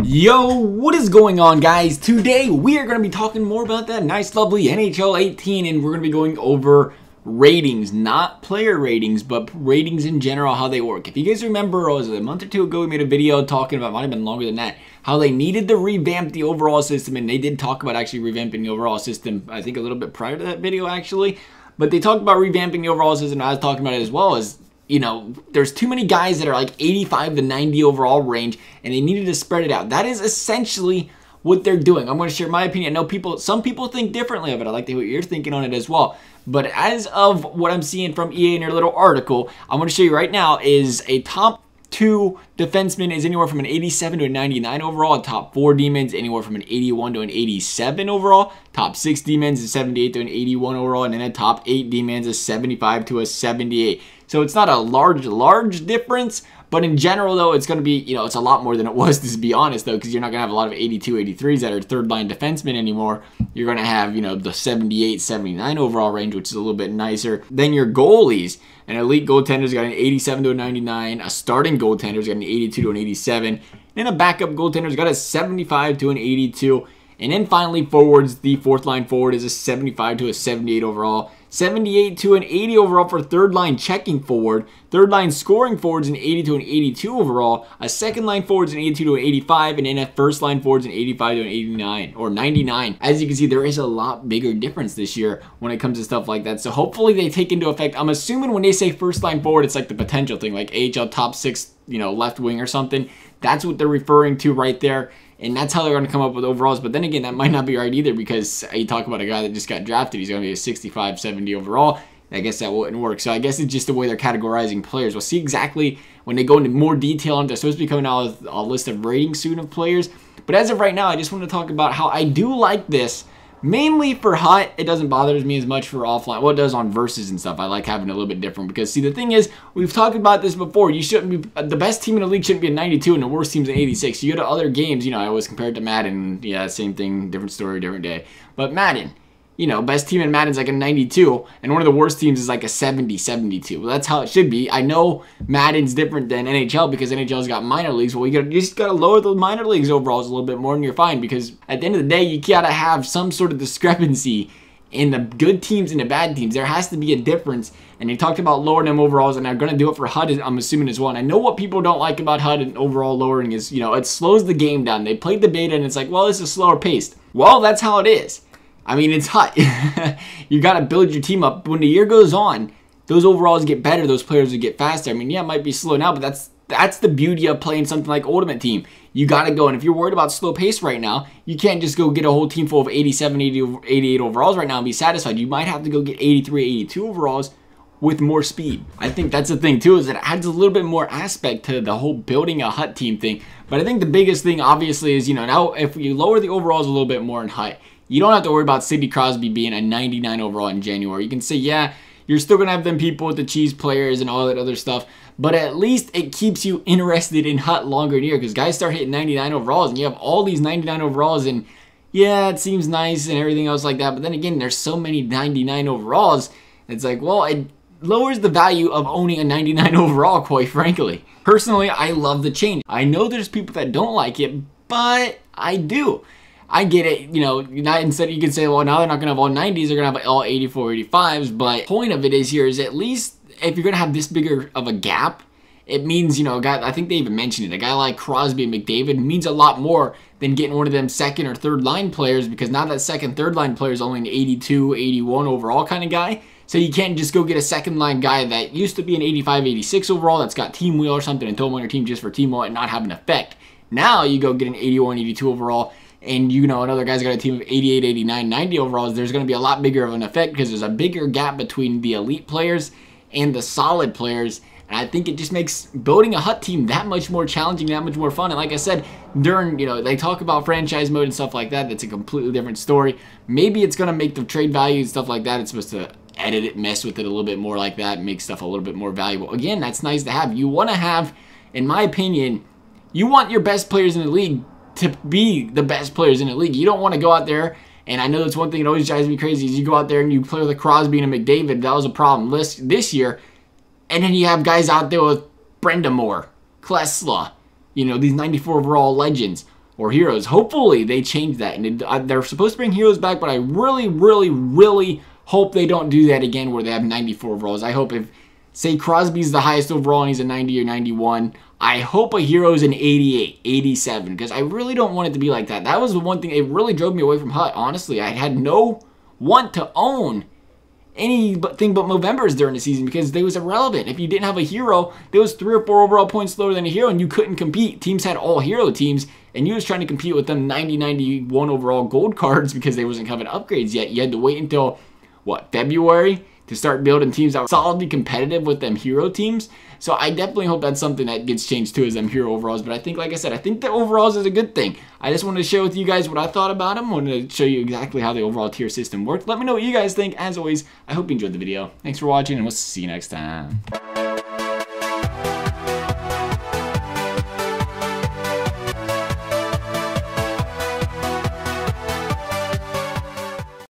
Yo, what is going on, guys? Today we are going to be talking more about that nice lovely NHL 18, and we're going to be going over ratings, not player ratings, but ratings in general, how they work. If you guys remember, it was a month or two ago we made a video talking about, might have been longer than that, how they needed to revamp the overall system, and they did talk about actually revamping the overall system, I think a little bit prior to that video actually, but they talked about revamping the overall system, and I was talking about it as well as, you know, there's too many guys that are like 85 to 90 overall range, and they needed to spread it out. That is essentially what they're doing. I'm going to share my opinion. I know some people think differently of it. I like to hear what you're thinking on it as well. But as of what I'm seeing from EA in their little article, I'm going to show you right now is a top 2 defenseman is anywhere from an 87 to a 99 overall. Top 4 D-men's anywhere from an 81 to an 87 overall. Top 6 D-men's is 78 to an 81 overall. And then a top 8 D-men's is 75 to a 78. So it's not a large difference. But in general, though, it's going to be, you know, it's a lot more than it was, to be honest, though, because you're not going to have a lot of 82, 83s that are third-line defensemen anymore. You're going to have, you know, the 78, 79 overall range, which is a little bit nicer. Then your goalies. An elite goaltender's got an 87 to a 99. A starting goaltender's got an 82 to an 87. And a backup goaltender's got a 75 to an 82. And then finally, forwards, the fourth-line forward is a 75 to a 78 overall. 78 to an 80 overall for third-line checking forward. Third-line scoring forwards an 80 to an 82 overall. A second-line forwards an 82 to an 85. And then a first-line forwards an 85 to an 89 or 99. As you can see, there is a lot bigger difference this year when it comes to stuff like that. So hopefully they take into effect. I'm assuming when they say first-line forward, it's like the potential thing, like AHL top 6, you know, left wing or something. That's what they're referring to right there. And that's how they're going to come up with overalls. But then again, that might not be right either, because you talk about a guy that just got drafted. He's going to be a 65, 70 overall. I guess that wouldn't work. So I guess it's just the way they're categorizing players. We'll see exactly when they go into more detail on it. They're supposed to be coming out with a list of ratings soon of players. But as of right now, I just want to talk about how I do like this. Mainly for hot, it doesn't bother me as much for offline. Well, it does on versus and stuff. I like having a little bit different, because see, the thing is, we've talked about this before. You shouldn't be, the best team in the league shouldn't be a 92 and the worst team's an 86. You go to other games, you know, I always compare it to Madden. Yeah, same thing, different story, different day. But Madden, you know, best team in Madden's like a 92, and one of the worst teams is like a 70, 72. Well, that's how it should be. I know Madden's different than NHL because NHL's got minor leagues. Well, you just got to lower the minor leagues overalls a little bit more and you're fine, because at the end of the day, you got to have some sort of discrepancy in the good teams and the bad teams. There has to be a difference, and they talked about lowering them overalls, and they're going to do it for HUD, I'm assuming, as well. And I know what people don't like about HUD and overall lowering is, you know, it slows the game down. They played the beta, and it's like, well, this is slower paced. Well, that's how it is. I mean, it's hot. You got to build your team up. When the year goes on, those overalls get better. Those players will get faster. I mean, yeah, it might be slow now, but that's the beauty of playing something like Ultimate Team. You got to go. And if you're worried about slow pace right now, you can't just go get a whole team full of 87, 80, 88 overalls right now and be satisfied. You might have to go get 83, 82 overalls with more speed. I think that's the thing, too, is that it adds a little bit more aspect to the whole building a HUT team thing. But I think the biggest thing, obviously, is, you know, now if you lower the overalls a little bit more in HUT, you don't have to worry about Sidney Crosby being a 99 overall in January. You can say, yeah, you're still going to have them people with the cheese players and all that other stuff, but at least it keeps you interested in HUT longer in the year, because guys start hitting 99 overalls, and you have all these 99 overalls, and yeah, it seems nice and everything else like that, but then again, there's so many 99 overalls, it's like, well, it lowers the value of owning a 99 overall, quite frankly. Personally, I love the change. I know there's people that don't like it, but I do. I get it, you know, instead you can say, well, now they're not going to have all 90s, they're going to have all 84, 85s, but point of it is here is at least if you're going to have this bigger of a gap, it means, you know, a guy, I think they even mentioned it, a guy like Crosby and McDavid means a lot more than getting one of them second or third line players, because now that second, third line player is only an 82, 81 overall kind of guy. So you can't just go get a second line guy that used to be an 85, 86 overall that's got team wheel or something and throw him on your team just for team wheel and not have an effect. Now you go get an 81, 82 overall, and you know another guy's got a team of 88, 89, 90 overalls. There's going to be a lot bigger of an effect, because there's a bigger gap between the elite players and the solid players. And I think it just makes building a HUT team that much more challenging, that much more fun. And like I said, during, you know, they talk about franchise mode and stuff like that. That's a completely different story. Maybe it's going to make the trade value and stuff like that. It's supposed to edit it, mess with it a little bit more like that, make stuff a little bit more valuable. Again, that's nice to have. You want to have, in my opinion, you want your best players in the league to be the best players in the league. You don't want to go out there And I know that's one thing that always drives me crazy is you go out there and you play with a Crosby and a McDavid. That was a problem this year. And then you have guys out there with Brenda Moore, Klesla, you know, these 94 overall legends or heroes. Hopefully they change that. And they're supposed to bring heroes back, but I really, really, really hope they don't do that again where they have 94 overalls. I hope if, say, Crosby's the highest overall and he's a 90 or 91, I hope a hero's an 88, 87, because I really don't want it to be like that. That was the one thing, it really drove me away from Hut, honestly. I had no want to own anything but Movembers during the season because they was irrelevant. If you didn't have a hero, there was 3 or 4 overall points lower than a hero and you couldn't compete. Teams had all hero teams and you was trying to compete with them 90, 91 overall gold cards because they wasn't coming upgrades yet. You had to wait until, what, February to start building teams that were solidly competitive with them hero teams. So I definitely hope that's something that gets changed too, is them hero overalls. But I think, like I said, I think the overalls is a good thing. I just wanted to share with you guys what I thought about them. I wanted to show you exactly how the overall tier system worked. Let me know what you guys think. As always, I hope you enjoyed the video. Thanks for watching, and we'll see you next time.